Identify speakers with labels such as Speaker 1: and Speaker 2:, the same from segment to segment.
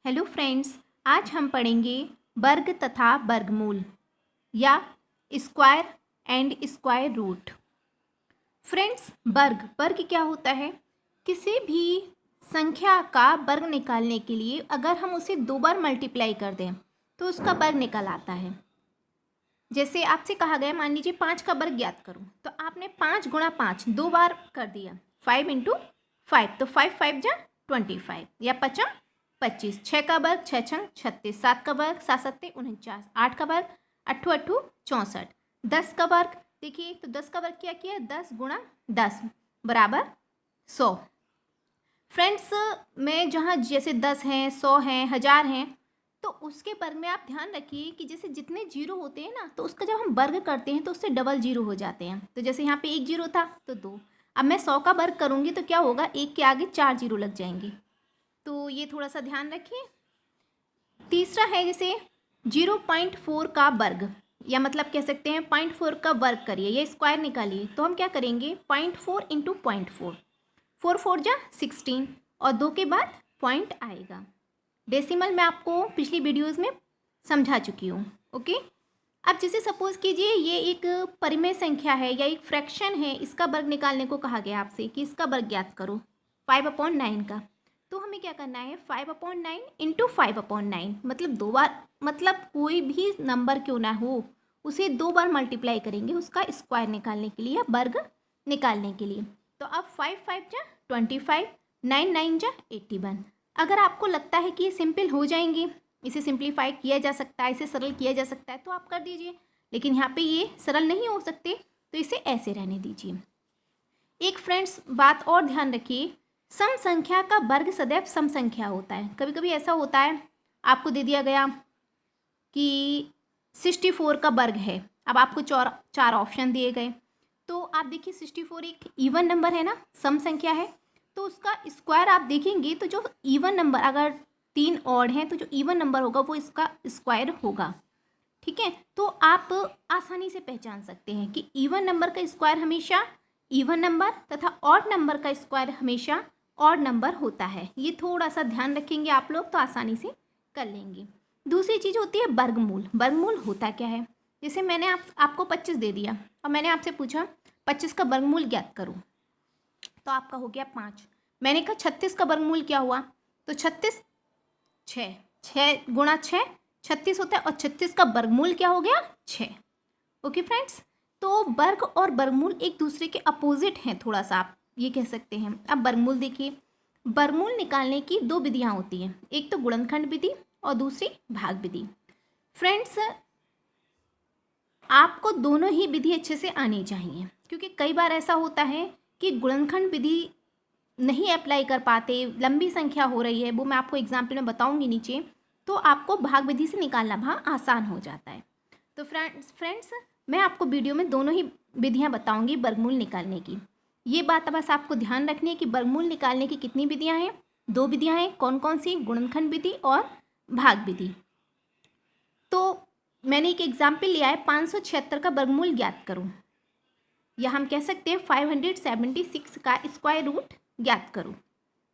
Speaker 1: Hello friends, आज हम पढ़ेंगे वर्ग तथा वर्गमूल या square and square root. Friends, वर्ग वर्ग क्या होता है? किसी भी संख्या का वर्ग निकालने के लिए अगर हम उसे 2 बार मल्टीप्लाई कर दें तो उसका वर्ग निकल आता है। जैसे आपसे कहा गया, मान लीजिए 5 का वर्ग ज्ञात करो, तो आपने 5 गुणा 5 2 बार कर दिया, 5 इंटू 5, तो 5 5 जा 25 या 5 25, 6 का वर्ग 6 छंग 36, 7 का वर्ग 7 सत्ते 49, 8 का वर्ग 8 8 64, 10 का वर्ग देखिए, तो 10 का वर्ग क्या किया, 10 गुणा 10 बराबर 100। फ्रेंड्स, में जहाँ जैसे 10 हैं, 100 हैं, 1000 हैं, तो उसके वर्ग में आप ध्यान रखिए कि जैसे जितने जीरो होते हैं ना, तो उसका जब हम वर्ग करते हैं तो उससे डबल जीरो हो जाते हैं। तो जैसे यहाँ पे 1 जीरो था तो 2, अब मैं 100 का वर्ग करूँगी तो क्या होगा, 1 के आगे 4 जीरो लग जाएंगे, तो ये थोड़ा सा ध्यान रखिए। तीसरा है जैसे 0.4 का वर्ग, या मतलब कह सकते हैं 0.4 का वर्ग करिए या स्क्वायर निकालिए, तो हम क्या करेंगे, 0.4 इंटू 0.4, 4 4 जा 16 और 2 के बाद पॉइंट आएगा। डेसिमल मैं आपको पिछली वीडियोस में समझा चुकी हूँ। ओके, अब जैसे सपोज कीजिए ये एक परिमेय संख्या है या एक फ्रैक्शन है, इसका वर्ग निकालने को कहा गया आपसे कि इसका वर्ग ज्ञात करो 5/9 का, तो हमें क्या करना है, 5/9 इंटू 5/9, मतलब 2 बार, मतलब कोई भी नंबर क्यों ना हो उसे 2 बार मल्टीप्लाई करेंगे उसका स्क्वायर निकालने के लिए या वर्ग निकालने के लिए। तो अब 5 5 जा 25, 9 9 जा 81। अगर आपको लगता है कि ये सिंपल हो जाएंगे, इसे सिंप्लीफाई किया जा सकता है, इसे सरल किया जा सकता है, तो आप कर दीजिए, लेकिन यहाँ पे ये सरल नहीं हो सकते, तो इसे ऐसे रहने दीजिए। एक फ्रेंड्स बात और ध्यान रखिए, सम संख्या का वर्ग सदैव सम संख्या होता है। कभी कभी ऐसा होता है, आपको दे दिया गया कि 64 का वर्ग है, अब आपको चार ऑप्शन दिए गए, तो आप देखिए 64 एक इवन नंबर है ना, सम संख्या है, तो उसका स्क्वायर आप देखेंगे तो जो इवन नंबर, अगर 3 ऑड हैं तो जो इवन नंबर होगा वो इसका स्क्वायर होगा। ठीक है, तो आप आसानी से पहचान सकते हैं कि इवन नंबर का स्क्वायर हमेशा इवन नंबर तथा ऑड नंबर का स्क्वायर हमेशा ऑड नंबर होता है। ये थोड़ा सा ध्यान रखेंगे आप लोग तो आसानी से कर लेंगे। दूसरी चीज़ होती है वर्गमूल। वर्गमूल होता क्या है, जैसे मैंने आपको 25 दे दिया और मैंने आपसे पूछा 25 का वर्गमूल ज्ञात करो, तो आपका हो गया 5। मैंने कहा 36 का वर्गमूल क्या हुआ, तो 36 6, 6 गुणा 6 36 होता है, और 36 का वर्गमूल क्या हो गया, 6। ओके फ्रेंड्स, तो वर्ग और वर्गमूल एक दूसरे के अपोजिट हैं, थोड़ा सा आप ये कह सकते हैं। अब वर्गमूल देखिए, वर्गमूल निकालने की 2 विधियां होती हैं, एक तो गुणनखंड विधि और दूसरी भाग विधि। फ्रेंड्स, आपको दोनों ही विधि अच्छे से आनी चाहिए, क्योंकि कई बार ऐसा होता है कि गुणनखंड विधि नहीं अप्लाई कर पाते, लंबी संख्या हो रही है, वो मैं आपको एग्जाम्पल में बताऊंगी नीचे, तो आपको भाग विधि से निकालना भाग आसान हो जाता है। तो फ्रेंड्स मैं आपको वीडियो में दोनों ही विधियां बताऊंगी वर्गमूल निकालने की। ये बात बस आपको ध्यान रखनी है कि वर्गमूल निकालने की कितनी विधियां हैं, 2 विधियां हैं। कौन कौन सी, गुणनखंड विधि और भाग विधि। तो मैंने एक एग्जाम्पल लिया है, 576 का वर्गमूल ज्ञात करूँ, या हम कह सकते हैं 576 का स्क्वायर रूट ज्ञात करो।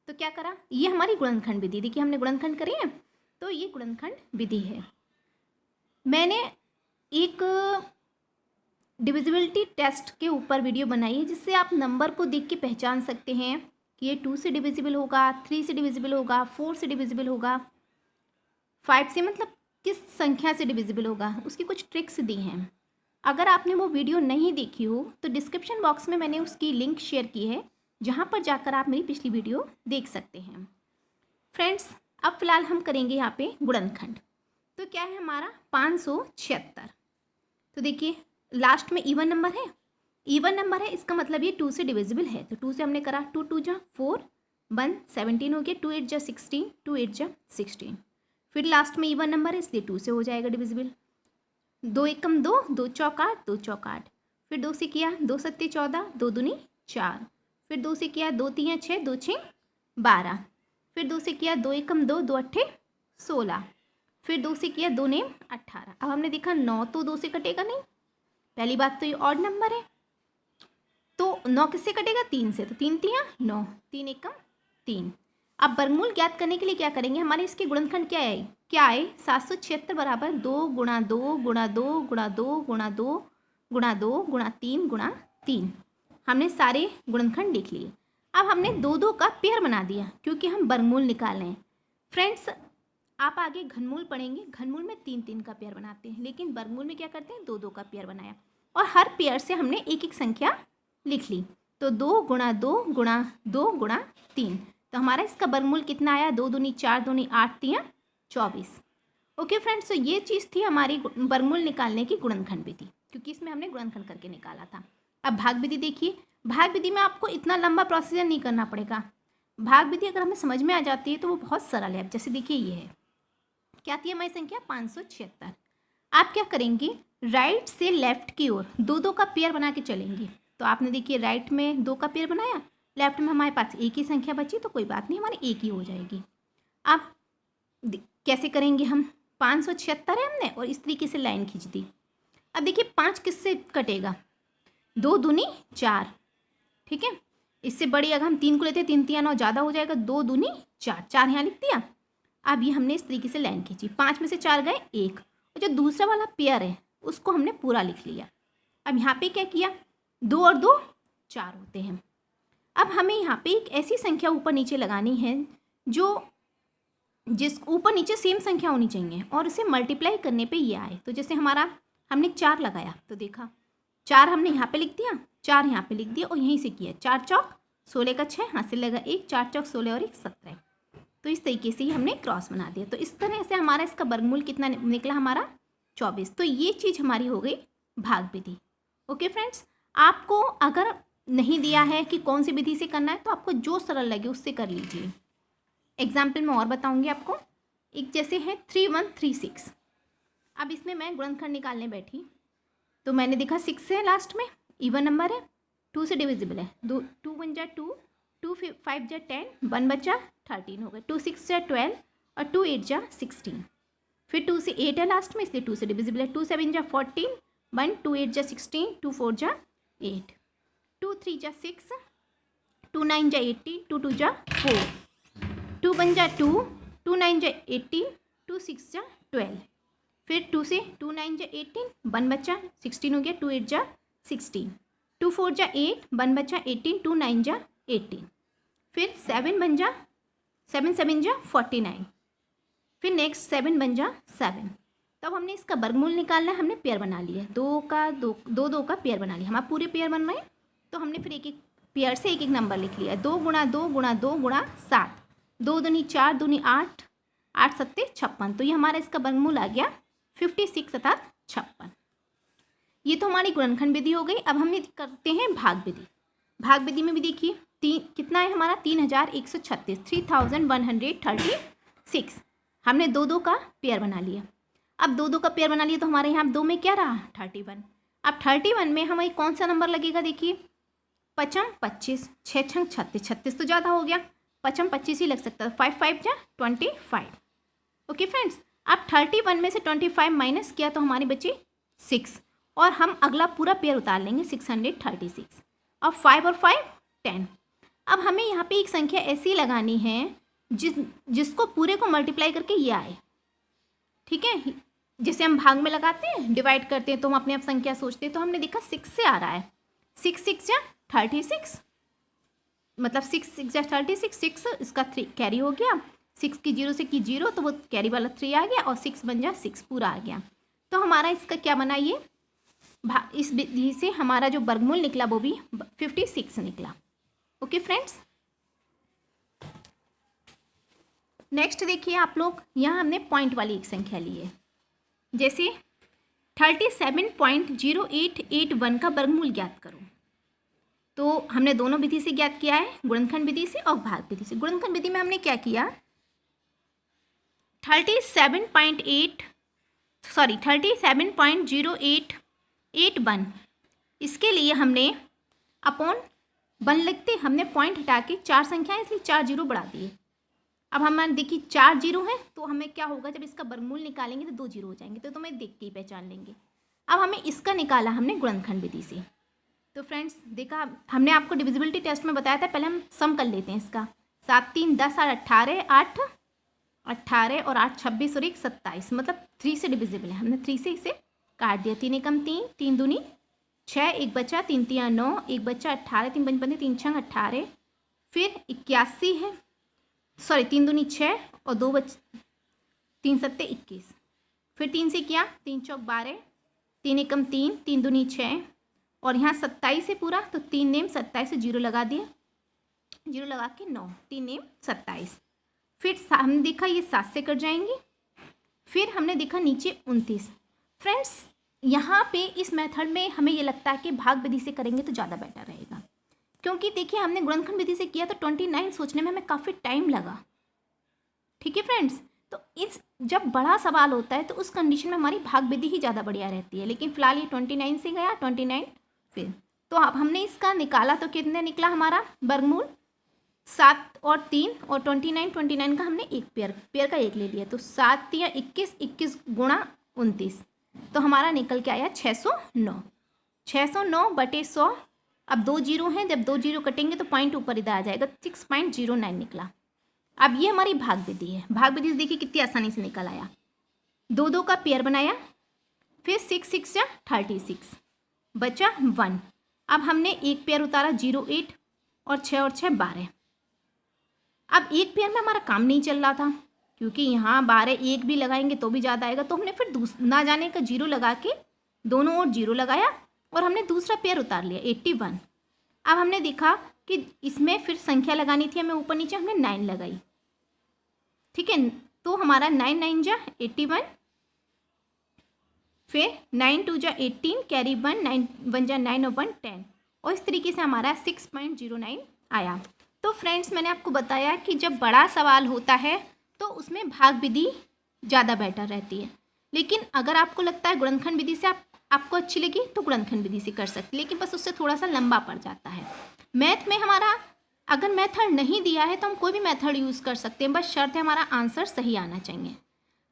Speaker 1: तो क्या करा, ये हमारी गुणनखंड विधि, देखिए हमने गुणनखंड करी है, तो ये गुणनखंड विधि है। मैंने एक डिविजिबिलिटी टेस्ट के ऊपर वीडियो बनाई है, जिससे आप नंबर को देख के पहचान सकते हैं कि ये 2 से डिविजिबल होगा, 3 से डिविजिबल होगा, 4 से डिविजिबल होगा, 5 से, मतलब किस संख्या से डिविजिबल होगा, उसकी कुछ ट्रिक्स दी हैं। अगर आपने वो वीडियो नहीं देखी हो तो डिस्क्रिप्शन बॉक्स में मैंने उसकी लिंक शेयर की है, जहाँ पर जाकर आप मेरी पिछली वीडियो देख सकते हैं। फ्रेंड्स, अब फिलहाल हम करेंगे यहाँ पे गुणनखंड। तो क्या है हमारा 576, तो देखिए लास्ट में इवन नंबर है, इवन नंबर है, इसका मतलब ये 2 से डिविजिबल है, तो 2 से हमने करा, 2 2 जा 4, 1 17 हो गया, 2 8 जा 16, 2 8 जा 16, फिर लास्ट में इवन नंबर है इसलिए 2 से हो जाएगा डिविजिबल, 2 एकम 2, 2 चौक 8, 2 चौक 8, फिर 2 से किया 2 सत्ते 14, 2 दूनी 4, फिर 2 से किया 2 तीन 6, 2 6 12, फिर 2 से किया 2 एकम 2, 2 अट्ठे 16, फिर 2 से किया 2 नेम 18। अब हमने देखा 9 तो 2 से कटेगा नहीं, पहली बात तो ये ऑड नंबर है, तो 9 किससे कटेगा, 3 से, तो 3 तियाँ 9, 3 एकम 3। अब वर्गमूल ज्ञात करने के लिए क्या करेंगे, हमारे इसके गुणनखंड क्या आए 776 बराबर 2 गुणा 2 गुणा 2 गुणा 2 गुणा 2 गुणा 2 गुणा 3 गुणा 3। हमने सारे गुणनखंड लिख लिए। अब हमने 2 का पेयर बना दिया क्योंकि हम वर्गमूल निकाल रहे हैं। फ्रेंड्स आप आगे घनमूल पढ़ेंगे, घनमूल में 3 का पेयर बनाते हैं, लेकिन वर्गमूल में क्या करते हैं 2 का पेयर बनाया और हर पेयर से हमने एक संख्या लिख ली। तो 2 गुणा 2 गुणा 2 गुणा 3, तो हमारा इसका वर्गमूल कितना आया 2 दूनी 4 दूनी 8 3 24। ओके फ्रेंड्स, तो ये चीज़ थी हमारी वर्गमूल निकालने की गुणनखंड विधि, क्योंकि इसमें हमने गुणनखंड करके निकाला था। अब भाग विधि देखिए, भाग विधि में आपको इतना लंबा प्रोसीजर नहीं करना पड़ेगा। भाग विधि अगर हमें समझ में आ जाती है तो वो बहुत सरल है। अब जैसे देखिए ये है, क्या थी हमारी संख्या 576। आप क्या करेंगे, राइट से लेफ्ट की ओर 2 का पेयर बना के चलेंगे। तो आपने देखिए राइट में 2 का पेयर बनाया, लेफ्ट में हमारे पास एक ही संख्या बची, तो कोई बात नहीं, हमारी एक ही हो जाएगी। अब कैसे करेंगे हम, 576 है हमने और इस तरीके से लाइन खींच दी। अब देखिए 5 किससे कटेगा, 2 दूनी 4, ठीक है। इससे बड़ी अगर हम 3 को लेते हैं 3 3 9 ज़्यादा हो जाएगा, 2 दूनी 4, 4 यहाँ लिख दिया। अब ये हमने इस तरीके से लाइन खींची, 5 में से 4 गए 1, और जो दूसरा वाला पेयर है उसको हमने पूरा लिख लिया। अब यहाँ पे क्या किया, 2 और 2 4 होते हैं। अब हमें यहाँ पे एक ऐसी संख्या ऊपर नीचे लगानी है जो जिस ऊपर नीचे सेम संख्या होनी चाहिए और उसे मल्टीप्लाई करने पे ये आए। तो जैसे हमारा हमने 4 लगाया तो देखा 4 हमने यहाँ पे लिख दिया, 4 यहाँ पे लिख दिया और यहीं से किया, 4 चौक 16 का 6, हाथ से लगा 1, 4 चौक 16 और 1 17। तो इस तरीके से ही हमने क्रॉस बना दिया। तो इस तरह से हमारा इसका वर्गमूल कितना निकला, हमारा 24। तो ये चीज़ हमारी हो गई भाग विधि। ओके फ्रेंड्स, आपको अगर नहीं दिया है कि कौन सी विधि से करना है तो आपको जो सरल लगे उससे कर लीजिए। एग्जाम्पल में और बताऊंगी आपको। एक जैसे है 3136। अब इसमें मैं गुणनखंड निकालने बैठी तो मैंने देखा 6 है लास्ट में, इवन नंबर है, 2 से डिविजिबल है, 2 1 जा 2, 2 5 जा 10, 1 बचा 13 हो गए, 2 6 जा 12 और 2 8 जा 16। फिर 2 से 8 है लास्ट में, इसलिए 2 से डिविजिबल है, 2 7 जा 14, 1 2 8 जा 16, 2 4 जा 8, 2 3 जा 6, 2 9 जा 18, 2 2 जा 4, 2 1 जा 2, 2 9 जा 18, 2 6 जा 12। फिर 2 से 2 9 जा 18, 1 बचा 16 हो गया, 2 8 जा 16, 2 4 जा 8, 1 बचा 18, 2 9 जा 18। फिर 7 बन जा 7 7 जा 49। फिर नेक्स्ट 7 बन जा 7। तब हमने इसका वर्गमूल निकालना है, हमने पेयर बना लिया, 2 का पेयर बना लिया, हमारा पूरे पेयर बन रहे हैं। तो हमने फिर एक एक पेयर से एक एक नंबर लिख लिया, 2 गुणा 2 गुणा 2 गुणा 7, 2 दूनी 4 दूनी 8, 8 सत्ते 56। तो ये हमारा इसका वर्गमूल आ गया 56 अर्थात 56। ये तो हमारी गुणनखंड विधि हो गई। अब हम करते हैं भाग विधि। भाग विधि में भी देखिए कितना है हमारा 3136, 3136। हमने 2 का पेयर बना लिया। अब 2 का पेयर बना लिया तो हमारे यहाँ 2 में क्या रहा 31। अब 31 में हमें कौन सा नंबर लगेगा, देखिए 5 25, 6 6 36, 36 तो ज़्यादा हो गया, 5 25 ही लग सकता है, 5 5 जा 25। ओके फ्रेंड्स, अब 31 में से 25 माइनस किया तो हमारी बची 6 और हम अगला पूरा पेयर उतार लेंगे 636। अब 5 और 5 10। अब हमें यहाँ पे एक संख्या ऐसी लगानी है जिसको पूरे को मल्टीप्लाई करके ये आए, ठीक है। जैसे हम भाग में लगाते हैं, डिवाइड करते हैं तो हम अपने आप संख्या सोचते हैं, तो हमने देखा 6 से आ रहा है, 6 6 जा 36, मतलब 6 6 जा 36, 6 इसका 3 कैरी हो गया, 6 की 0 से की 0 तो वो कैरी वाला 3 आ गया और 6 बन जा 6 पूरा आ गया। तो हमारा इसका क्या बना, ये इस विधि से हमारा जो वर्गमूल निकला वो भी 56 निकला। ओके फ्रेंड्स, नेक्स्ट देखिए आप लोग, यहाँ हमने पॉइंट वाली एक संख्या ली है। जैसे 37.0881 का वर्गमूल ज्ञात करो। तो हमने दोनों विधि से ज्ञात किया है, गुणनखंड विधि से और भाग विधि से। गुणनखंड विधि में हमने क्या किया, 37.0881 इसके लिए हमने अपॉन 1 लिखते, हमने पॉइंट हटा के 4 संख्याएं इसलिए 4 जीरो बढ़ा दिए। अब हमारे देखिए 4 जीरो है तो हमें क्या होगा, जब इसका वर्गमूल निकालेंगे तो 2 जीरो हो जाएंगे, तो हमें देख के ही पहचान लेंगे। अब हमें इसका निकाला हमने गुणनखंड विधि से। तो फ्रेंड्स देखा, हमने आपको डिविजिबिलिटी टेस्ट में बताया था, पहले हम सम कर लेते हैं इसका। 7 3 10 8 18, 8 18 और 8 26 और 1 27, मतलब 3 से डिविजिबल है। हमने 3 से इसे काट दिया। 3 एकम 3, 3 दूनी 6, एक बचा, 3 तिया 9, एक बचा 18, 3 पंच 3 छंग 18, फिर 81 है, सॉरी 3 दूनी 6 और 2 बच 3 सत्ते 21, फिर 3 से किया, 3 चौक 12, 3 एकम 3, 3 दूनी 6 और यहाँ 27 है पूरा, तो 3 नेम 27 से 0 लगा दिया, 0 लगा के 9, 3 नेम 27। फिर हमने देखा ये 7 से कट जाएंगे। फिर हमने देखा नीचे 29। फ्रेंड्स यहाँ पे इस मेथड में हमें ये लगता है कि भाग विधि से करेंगे तो ज़्यादा बेटर रहेगा, क्योंकि देखिए हमने गुणनखंड विधि से किया तो 29 सोचने में हमें काफ़ी टाइम लगा। ठीक है फ्रेंड्स, तो इस जब बड़ा सवाल होता है तो उस कंडीशन में हमारी भाग विधि ही ज़्यादा बढ़िया रहती है। लेकिन फिलहाल ये 29 से गया, 29 फिर तो अब हमने इसका निकाला तो कितने निकला हमारा वर्गमूल 7 और 3 और 29 का हमने एक पेयर का एक ले लिया, तो 7 या 21, 21 गुणा 29, तो हमारा निकल के आया 609। 609 बटे 100, अब 2 जीरो हैं, जब 2 जीरो कटेंगे तो पॉइंट ऊपर इधर आ जाएगा, 6.09 निकला। अब ये हमारी भाग विधि है। भाग विधि से देखिए कितनी आसानी से निकल आया। 2 2 का पेयर बनाया, फिर 6 6 या 36 बचा 1। अब हमने एक पेयर उतारा 0 8 और 6 12। अब एक पेयर में हमारा काम नहीं चल रहा था, क्योंकि यहाँ 12 एक भी लगाएंगे तो भी ज़्यादा आएगा, तो हमने फिर ना जाने का 0 लगा के दोनों ओर 0 लगाया और हमने दूसरा पेयर उतार लिया 81। अब हमने देखा कि इसमें फिर संख्या लगानी थी हमें ऊपर नीचे, हमने 9 लगाई। ठीक है, तो हमारा 9 9 जा 81, फिर 9 2 जा 18, कैरी 1, 9 1 जा 9 और 1 10, और इस तरीके से हमारा 6.09 आया। तो फ्रेंड्स मैंने आपको बताया कि जब बड़ा सवाल होता है तो उसमें भाग विधि ज़्यादा बेटर रहती है, लेकिन अगर आपको लगता है गुणनखंड विधि से आपको अच्छी लगी तो गुणनखंड विधि से कर सकते, लेकिन बस उससे थोड़ा सा लंबा पड़ जाता है। मैथ में हमारा अगर मेथड नहीं दिया है तो हम कोई भी मेथड यूज़ कर सकते हैं, बस शर्त है हमारा आंसर सही आना चाहिए।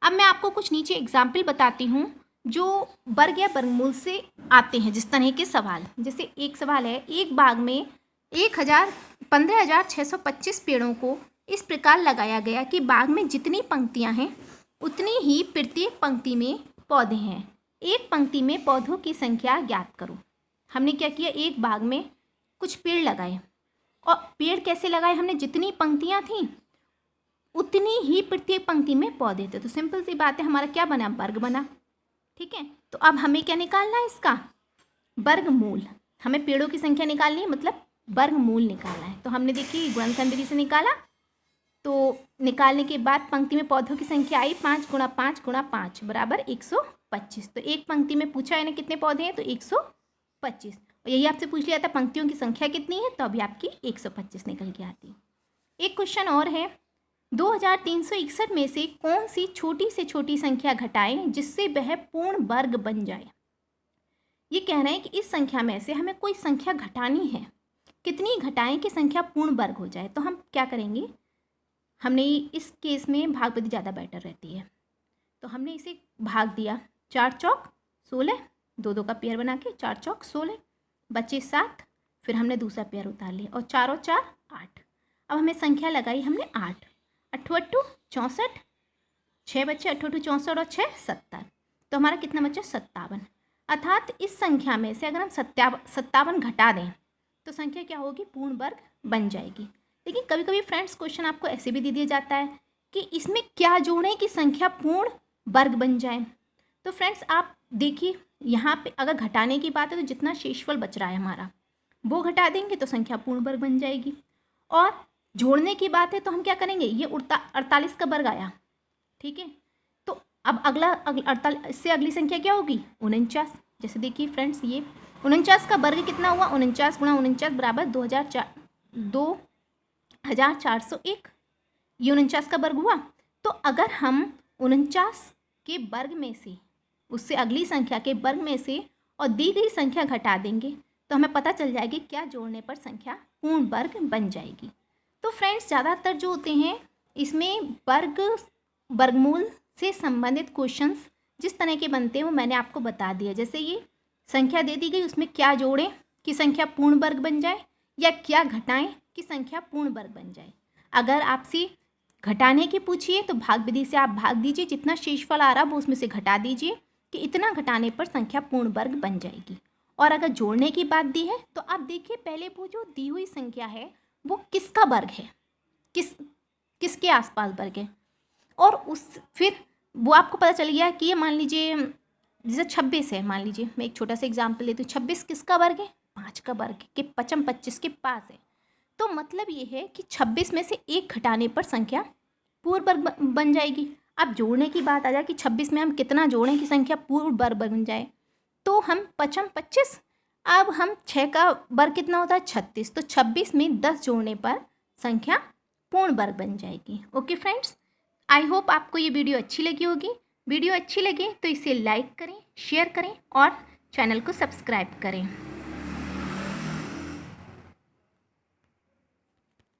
Speaker 1: अब मैं आपको कुछ नीचे एग्जाम्पल बताती हूँ जो वर्ग या वर्गमूल से आते हैं जिस तरह के सवाल। जैसे एक सवाल है, एक बाग में 15,625 पेड़ों को इस प्रकार लगाया गया कि बाग में जितनी पंक्तियां हैं उतनी ही प्रत्येक पंक्ति में पौधे हैं। एक पंक्ति में पौधों की संख्या ज्ञात करो। हमने क्या किया, एक बाग में कुछ पेड़ लगाए, और पेड़ कैसे लगाए हमने, जितनी पंक्तियां थीं उतनी ही प्रत्येक पंक्ति में पौधे थे। तो सिंपल सी बात है, हमारा क्या बना, वर्ग बना। ठीक है, तो अब हमें क्या निकालना है, इसका वर्गमूल। हमें पेड़ों की संख्या निकालनी है, मतलब वर्गमूल निकालना है। तो हमने देखिए गुणनखंड विधि से निकाला, तो निकालने के बाद पंक्ति में पौधों की संख्या आई 5 × 5 × 5 बराबर 125। तो एक पंक्ति में पूछा है ना कितने पौधे हैं, तो 125, और यही आपसे पूछ लिया था पंक्तियों की संख्या कितनी है, तो अभी आपकी 125 निकल के आती है। एक क्वेश्चन और है, 2361 में से कौन सी छोटी से छोटी संख्या घटाएं जिससे वह पूर्ण वर्ग बन जाए। ये कह रहे हैं कि इस संख्या में से हमें कोई संख्या घटानी है, कितनी घटाएं कि संख्या पूर्ण वर्ग हो जाए। तो हम क्या करेंगे, हमने इस केस में भाग विधि ज़्यादा बेटर रहती है, तो हमने इसे भाग दिया, 4 चौक 16, 2 2 का पेयर बना के 4 चौक 16 बचे 7, फिर हमने दूसरा पेयर उतार लिया, और 4 और 4 8। अब हमें संख्या लगाई हमने 8, 8 8 64, 6 बच्चे 8 8 64 और 6 70, तो हमारा कितना बचा 57। अर्थात इस संख्या में से अगर हम 57 घटा दें तो संख्या क्या होगी, पूर्ण वर्ग बन जाएगी। लेकिन कभी कभी फ्रेंड्स क्वेश्चन आपको ऐसे भी दे दिया जाता है कि इसमें क्या जोड़ें कि संख्या पूर्ण वर्ग बन जाए। तो फ्रेंड्स आप देखिए यहाँ पे अगर घटाने की बात है तो जितना शेषफल बच रहा है हमारा वो घटा देंगे तो संख्या पूर्ण वर्ग बन जाएगी, और जोड़ने की बात है तो हम क्या करेंगे, ये 48 का वर्ग आया। ठीक है, तो अब अगला 48 इससे अगली संख्या क्या होगी, 49। जैसे देखिए फ्रेंड्स ये 49 का वर्ग कितना हुआ, 49 × 49 बराबर 2401, ये 49 का वर्ग हुआ। तो अगर हम 49 के वर्ग में से उससे अगली संख्या के वर्ग में से और दी गई संख्या घटा देंगे तो हमें पता चल जाएगी क्या जोड़ने पर संख्या पूर्ण वर्ग बन जाएगी। तो फ्रेंड्स ज़्यादातर जो होते हैं इसमें वर्गमूल से संबंधित क्वेश्चंस जिस तरह के बनते हैं वो मैंने आपको बता दिया। जैसे ये संख्या दे दी गई, उसमें क्या जोड़ें कि संख्या पूर्ण वर्ग बन जाए, या क्या घटाएं कि संख्या पूर्ण वर्ग बन जाए। अगर आपसे घटाने की पूछिए तो भाग विधि से आप भाग दीजिए, जितना शेषफल आ रहा है वो उसमें से घटा दीजिए कि इतना घटाने पर संख्या पूर्ण वर्ग बन जाएगी। और अगर जोड़ने की बात दी है तो आप देखिए पहले वो जो दी हुई संख्या है वो किसका वर्ग है, किसके आसपास वर्ग है, और उस फिर वो आपको पता चल गया कि ये मान लीजिए जैसे 26 है, मान लीजिए मैं एक छोटा सा एग्जाम्पल लेती हूँ, 26 किसका वर्ग है, 5 का वर्ग है, कि 25 के पास है। तो मतलब ये है कि 26 में से एक घटाने पर संख्या पूर्ण वर्ग बन जाएगी। अब जोड़ने की बात आ जाए कि 26 में हम कितना जोड़ें कि संख्या पूर्ण वर्ग बन जाए, तो हम 25, अब हम 6 का वर्ग कितना होता है 36, तो 26 में 10 जोड़ने पर संख्या पूर्ण वर्ग बन जाएगी। ओके फ्रेंड्स, आई होप आपको ये वीडियो अच्छी लगी होगी। वीडियो अच्छी लगे तो इसे लाइक करें, शेयर करें और चैनल को सब्सक्राइब करें।